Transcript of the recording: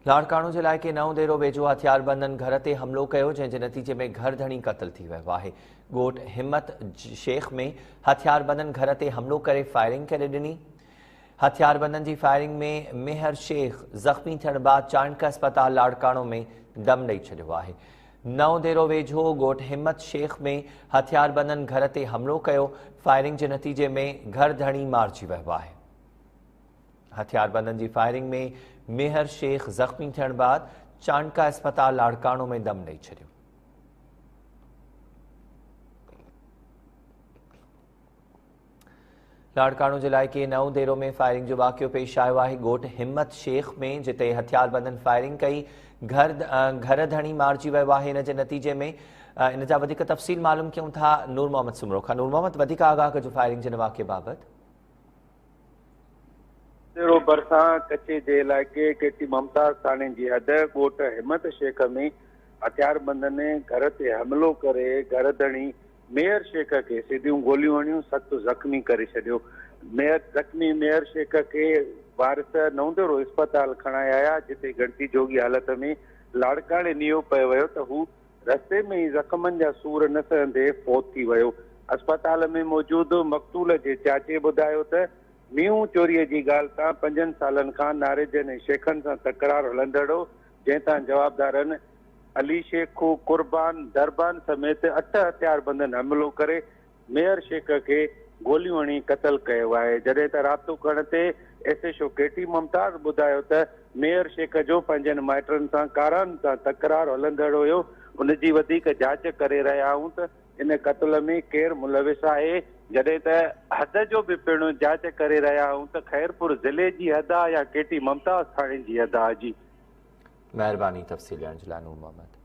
लाड़काणो जे इलाइक़े नओं देरो वेझो हथियारबंदनि घर ते हमिलो कयो, जंहिंजे नतीजे में घर धणी क़त्ल थी वियो आहे। ॻोठ हिम्मत शेख में हथियारबंदनि घर ते हमिलो करे फायरिंग करे ॾिनी। हथियारबंदनि जी फायरिंग में मेहर शेख ज़ख़्मी थियण बाद चाणक अस्पताल लाड़काणो में दम ॾेई छॾियो आहे। नओं देरो वेझो ॻोठ हिम्मत शेख में हथियारबंदनि घर ते हमिलो कयो। फायरिंग जे नतीजे में घर धणी मारिजी वियो आहे। हथियारबंदनि जी फायरिंग में मेहर शेख ज़ख़्मी थियण बाद चाणका अस्पताल लाड़काणो में दम ॾेई छॾियो। लाड़काणो जे इलाइक़े नओं देरो में फायरिंग जो वाक़ियो पेश आयो आहे। ॻोठ हिम्मत शेख में जिते हथियारबंदनि फायरिंग कई, घर धणी मारिजी वियो आहे। इन जे नतीजे में इन जा वधीक तफ़सील मालूम कयूं था नूर मोहम्मद सुमरो खां। नूर मोहम्मद, वधीक आगाह कजो फायरिंग जे वाक़िए बाबति। बरसां कच्छ जे इलाइक़े केटी मुमताज़ थाणे जी हद ॻोठ हिम्मत शेख में हथियारबंदनि घर ते हमिलो करे घर धणी मेहर शेख खे सिधियूं गोलियूं हणियूं, सख़्तु ज़ख़्मी करे छॾियो। ज़ख़्मी मेहर शेख खे वारिस नवंदेरो अस्पताल खणाए आया, जिते गणती जोगी हालत में लाड़काणे नियो पियो वियो त हू रस्ते में ई ज़ख़्मनि जा सूर न सहंदे फौत थी वियो। अस्पताल में मौजूदु मक़तूल जे चाचे ॿुधायो त मींहं चोरीअ जी ॻाल्हि तां 5 सालनि खां नारेजन ऐं शेखनि सां तकरार हलंदड़ हो, जंहिं तां जवाबदारनि अली शेख कुर्बान दरबान समेत 8 हथियारबंदनि हमिलो करे मेहर शेख खे गोलियूं हणी क़त्ल कयो आहे। जॾहिं त राब्तो करण ते SHO केटी मुमताज़ ॿुधायो त मेहर शेख जो पंहिंजनि माइटनि सां कारान सां तकरार हलंदड़ हुयो। उनजी वधीक जांच करे रहिया आहियूं त इन क़त्ल में केरु मुलविस आहे। जॾहिं त हद जो बि पिणु जांच करे रहिया आहियूं त ख़ैरपुर ज़िले जी हद आहे या केटी मुमताज़ थाणे जी हद आहे। जी महिरबानी तफ़सील ॾियण जे लाइ नूर मोहम्मद।